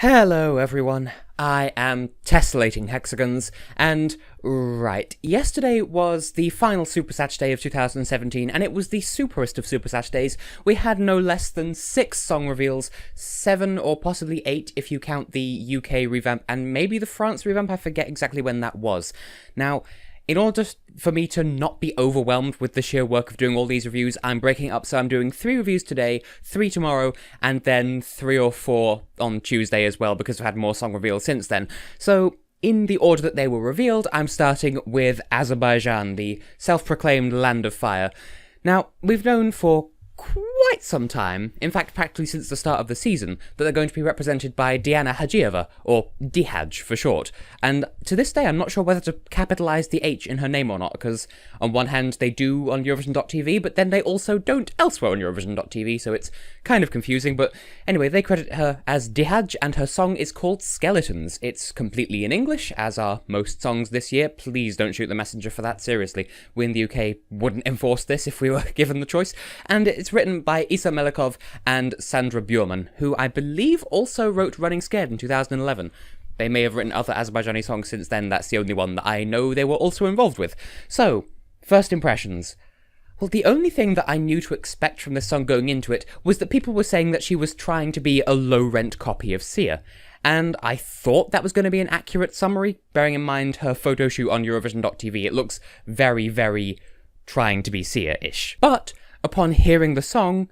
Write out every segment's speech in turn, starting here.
Hello everyone, I am Tessellating Hexagons, and yesterday was the final Super Saturday of 2017, and it was the superest of Super Saturdays. We had no less than 6 song reveals, 7 or possibly 8 if you count the UK revamp, and maybe the France revamp. I forget exactly when that was. Now, in order for me to not be overwhelmed with the sheer work of doing all these reviews, I'm breaking it up, so I'm doing 3 reviews today, 3 tomorrow, and then 3 or 4 on Tuesday as well, because I've had more song reveals since then. So, in the order that they were revealed, I'm starting with Azerbaijan, the self-proclaimed land of fire. Now, we've known for quite some time, in fact practically since the start of the season, that they're going to be represented by Diana Hajieva, or Dihaj for short, and to this day I'm not sure whether to capitalise the H in her name or not, because on one hand they do on Eurovision.tv, but then they also don't elsewhere on Eurovision.tv, so it's kind of confusing. But anyway, they credit her as Dihaj, and her song is called Skeletons. It's completely in English, as are most songs this year. Please don't shoot the messenger for that, seriously. We in the UK wouldn't enforce this if we were given the choice. And it's written by Isa Melikov and Sandra Bjurman, who I believe also wrote Running Scared in 2011. They may have written other Azerbaijani songs since then, that's the only one that I know they were also involved with. So, first impressions. Well, the only thing that I knew to expect from this song going into it was that people were saying that she was trying to be a low-rent copy of Sia. And I thought that was going to be an accurate summary, bearing in mind her photo shoot on Eurovision.tv. It looks very, very trying to be Sia-ish. But upon hearing the song,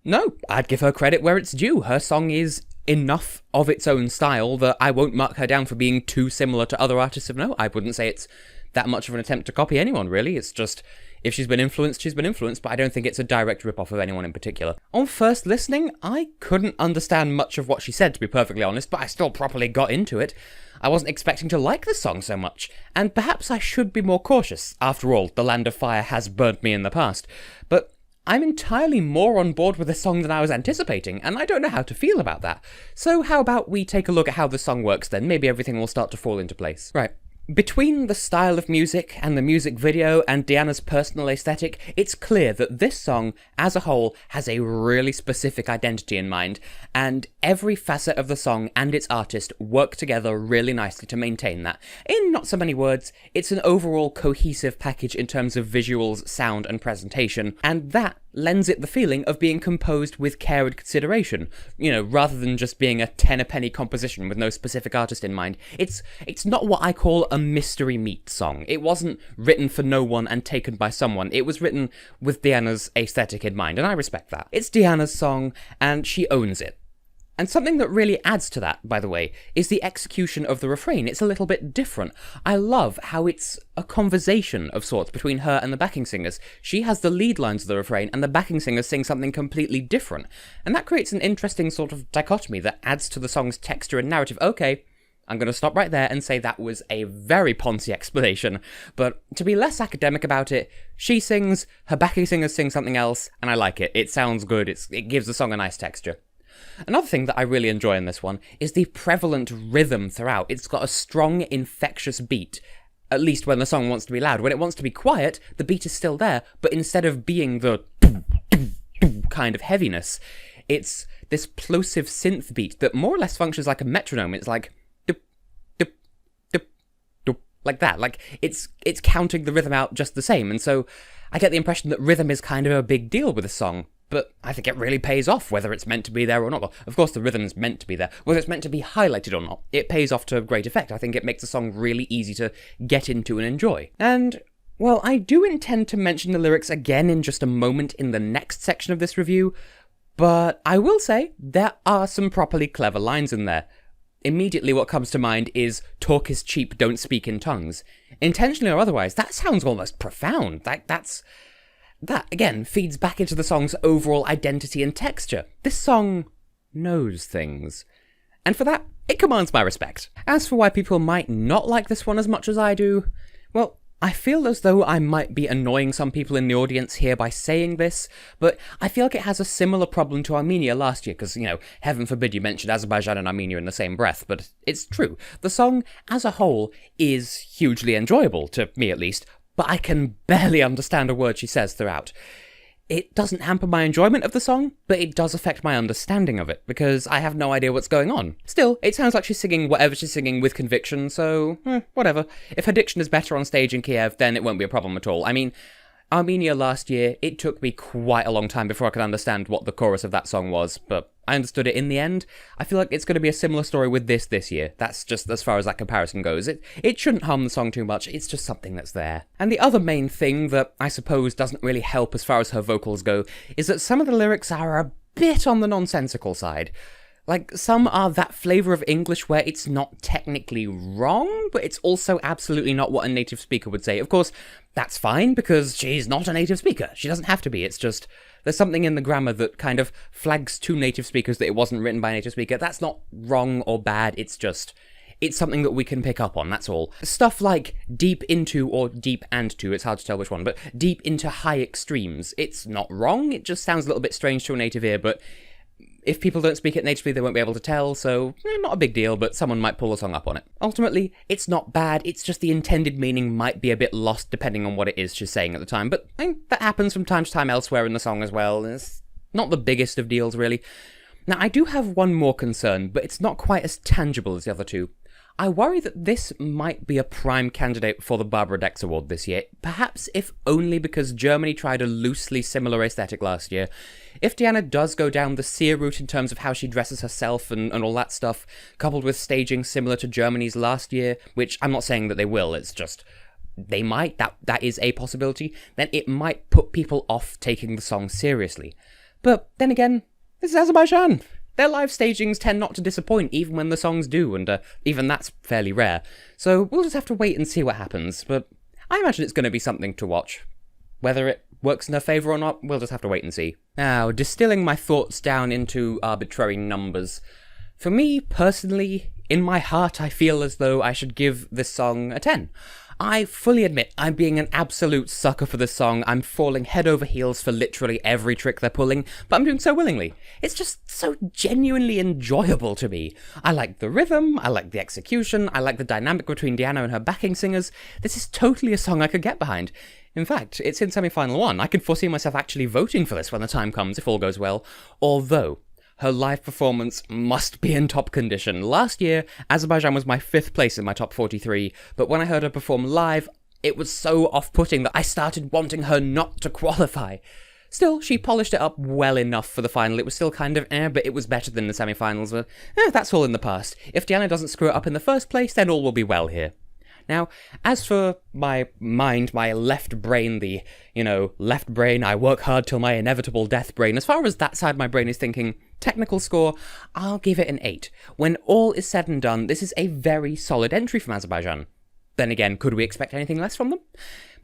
no, I'd give her credit where it's due. Her song is enough of its own style that I won't mark her down for being too similar to other artists of note. I wouldn't say it's that much of an attempt to copy anyone, really. It's just, if she's been influenced, but I don't think it's a direct rip-off of anyone in particular. On first listening, I couldn't understand much of what she said, to be perfectly honest, but I still properly got into it. I wasn't expecting to like this song so much, and perhaps I should be more cautious. After all, the Land of Fire has burnt me in the past. But I'm entirely more on board with the song than I was anticipating, and I don't know how to feel about that. So how about we take a look at how the song works then? Maybe everything will start to fall into place. Right. Between the style of music and the music video and Diana's personal aesthetic, it's clear that this song, as a whole, has a really specific identity in mind, and every facet of the song and its artist work together really nicely to maintain that. In not so many words, it's an overall cohesive package in terms of visuals, sound, and presentation, and that lends it the feeling of being composed with care and consideration, rather than just being a 10-a-penny composition with no specific artist in mind. It's not what I call a mystery meat song. It wasn't written for no one and taken by someone. It was written with Diana's aesthetic in mind, and I respect that. It's Diana's song, and she owns it. And something that really adds to that, by the way, is the execution of the refrain. It's a little bit different. I love how it's a conversation of sorts between her and the backing singers. She has the lead lines of the refrain, and the backing singers sing something completely different. And that creates an interesting sort of dichotomy that adds to the song's texture and narrative. Okay, I'm going to stop right there and say that was a very poncy explanation, but to be less academic about it, she sings, her backing singers sing something else, and I like it. It sounds good, it gives the song a nice texture. Another thing that I really enjoy in this one is the prevalent rhythm throughout. It's got a strong, infectious beat, at least when the song wants to be loud. When it wants to be quiet, the beat is still there, but instead of being the kind of heaviness, it's this plosive synth beat that more or less functions like a metronome. It's like like that. Like, it's counting the rhythm out just the same, and so I get the impression that rhythm is kind of a big deal with a song. But I think it really pays off, whether it's meant to be there or not. Of course, the rhythm is meant to be there. Whether it's meant to be highlighted or not, it pays off to great effect. I think it makes the song really easy to get into and enjoy. And, well, I do intend to mention the lyrics again in just a moment in the next section of this review, but I will say there are some properly clever lines in there. Immediately what comes to mind is, talk is cheap, don't speak in tongues. Intentionally or otherwise, that sounds almost profound. That, again, feeds back into the song's overall identity and texture. This song knows things. And for that, it commands my respect. As for why people might not like this one as much as I do, well, I feel as though I might be annoying some people in the audience here by saying this, but I feel like it has a similar problem to Armenia last year, because, heaven forbid you mentioned Azerbaijan and Armenia in the same breath, but it's true. The song, as a whole, is hugely enjoyable, to me at least, but I can barely understand a word she says throughout. It doesn't hamper my enjoyment of the song, but it does affect my understanding of it, because I have no idea what's going on. Still, it sounds like she's singing whatever she's singing with conviction, so, whatever. If her diction is better on stage in Kiev, then it won't be a problem at all. I mean, Armenia last year, it took me quite a long time before I could understand what the chorus of that song was, but I understood it in the end. I feel like it's going to be a similar story with this year. That's just as far as that comparison goes. It shouldn't harm the song too much, it's just something that's there. And the other main thing that I suppose doesn't really help as far as her vocals go is that some of the lyrics are a bit on the nonsensical side. Like, some are that flavour of English where it's not technically wrong, but it's also absolutely not what a native speaker would say. Of course, that's fine, because she's not a native speaker. She doesn't have to be. It's just, there's something in the grammar that kind of flags to native speakers that it wasn't written by a native speaker. That's not wrong or bad, it's just, it's something that we can pick up on, that's all. Stuff like deep into, or deep and to, it's hard to tell which one, but deep into high extremes. It's not wrong, it just sounds a little bit strange to a native ear, but if people don't speak it natively, they won't be able to tell, so not a big deal, but someone might pull a song up on it. Ultimately, it's not bad, it's just the intended meaning might be a bit lost depending on what it is she's saying at the time, but that happens from time to time elsewhere in the song as well. It's not the biggest of deals, really. Now, I do have one more concern, but it's not quite as tangible as the other two. I worry that this might be a prime candidate for the Barbara Dex Award this year, perhaps if only because Germany tried a loosely similar aesthetic last year. If Diana does go down the Sia route in terms of how she dresses herself and all that stuff, coupled with staging similar to Germany's last year, which I'm not saying that they will, it's just they might, that is a possibility, then it might put people off taking the song seriously. But then again, this is Azerbaijan. Their live stagings tend not to disappoint, even when the songs do, and even that's fairly rare. So we'll just have to wait and see what happens, but I imagine it's going to be something to watch. Whether it works in her favour or not, we'll just have to wait and see. Now, distilling my thoughts down into arbitrary numbers. For me, personally, in my heart, I feel as though I should give this song a 10. I fully admit I'm being an absolute sucker for this song. I'm falling head over heels for literally every trick they're pulling, but I'm doing so willingly. It's just so genuinely enjoyable to me. I like the rhythm, I like the execution, I like the dynamic between Diana and her backing singers. This is totally a song I could get behind. In fact, it's in semi-final 1. I could foresee myself actually voting for this when the time comes, if all goes well. Although, her live performance must be in top condition. Last year, Azerbaijan was my 5th place in my top 43, but when I heard her perform live, it was so off-putting that I started wanting her not to qualify. Still, she polished it up well enough for the final. It was still kind of but it was better than the semi-finals, but that's all in the past. If Diana doesn't screw it up in the first place, then all will be well here. Now, as for my mind, my left brain, the, left brain, I work hard till my inevitable death brain, as far as that side of my brain is thinking, technical score, I'll give it an 8. When all is said and done, this is a very solid entry from Azerbaijan. Then again, could we expect anything less from them?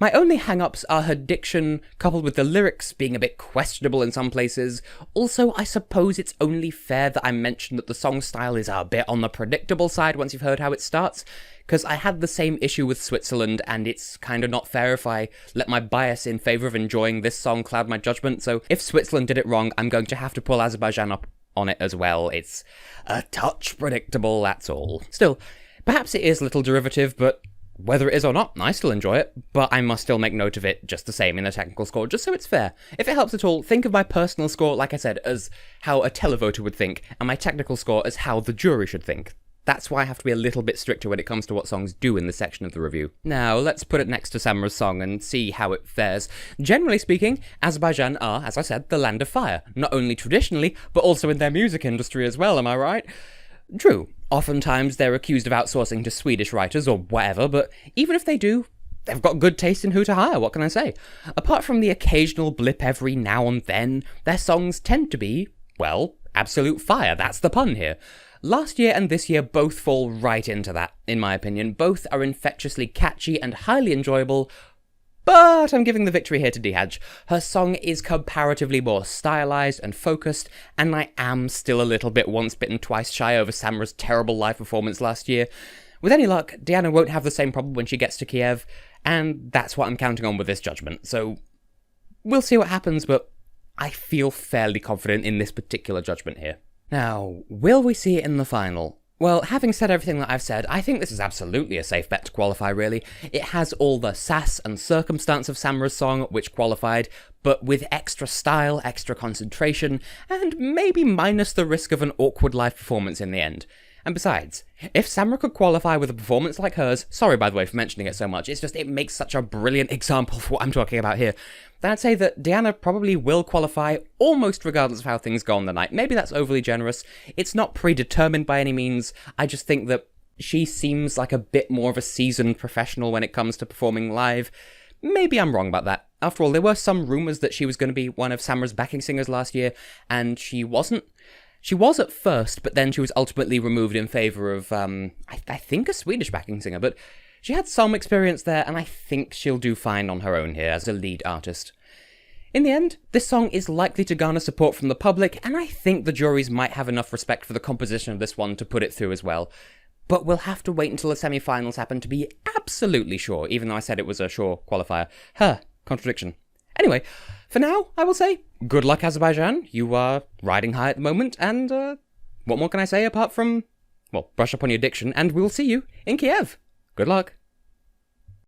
My only hang-ups are her diction, coupled with the lyrics being a bit questionable in some places. Also, I suppose it's only fair that I mention that the song style is a bit on the predictable side once you've heard how it starts, because I had the same issue with Switzerland, and it's kind of not fair if I let my bias in favour of enjoying this song cloud my judgment, so if Switzerland did it wrong, I'm going to have to pull Azerbaijan up on it as well. It's a touch predictable, that's all. Still, perhaps it is a little derivative, but whether it is or not, I still enjoy it, but I must still make note of it just the same in the technical score, just so it's fair. If it helps at all, think of my personal score, like I said, as how a televoter would think, and my technical score as how the jury should think. That's why I have to be a little bit stricter when it comes to what songs do in this section of the review. Now, let's put it next to Samra's song and see how it fares. Generally speaking, Azerbaijan are, as I said, the land of fire. Not only traditionally, but also in their music industry as well, am I right? True, oftentimes they're accused of outsourcing to Swedish writers or whatever, but even if they do, they've got good taste in who to hire, what can I say? Apart from the occasional blip every now and then, their songs tend to be, well, absolute fire, that's the pun here. Last year and this year both fall right into that, in my opinion. Both are infectiously catchy and highly enjoyable, but I'm giving the victory here to Dihaj. Her song is comparatively more stylized and focused, and I am still a little bit once bitten twice shy over Samra's terrible live performance last year. With any luck, Diana won't have the same problem when she gets to Kiev, and that's what I'm counting on with this judgment, so we'll see what happens, but I feel fairly confident in this particular judgment here. Now, will we see it in the final? Well, having said everything that I've said, I think this is absolutely a safe bet to qualify, really. It has all the sass and circumstance of Samra's song, which qualified, but with extra style, extra concentration, and maybe minus the risk of an awkward live performance in the end. And besides, if Samra could qualify with a performance like hers, sorry by the way for mentioning it so much, it makes such a brilliant example for what I'm talking about here, then I'd say that Diana probably will qualify almost regardless of how things go on the night. Maybe that's overly generous. It's not predetermined by any means. I just think that she seems like a bit more of a seasoned professional when it comes to performing live. Maybe I'm wrong about that. After all, there were some rumours that she was going to be one of Samra's backing singers last year, and she wasn't. She was at first, but then she was ultimately removed in favour of, I think a Swedish backing singer, but she had some experience there, and I think she'll do fine on her own here as a lead artist. In the end, this song is likely to garner support from the public, and I think the juries might have enough respect for the composition of this one to put it through as well. But we'll have to wait until the semi-finals happen to be absolutely sure, even though I said it was a sure qualifier. Contradiction. Anyway, for now, I will say, good luck Azerbaijan, you are riding high at the moment, and what more can I say apart from, well, brush up on your diction, and we'll see you in Kiev. Good luck.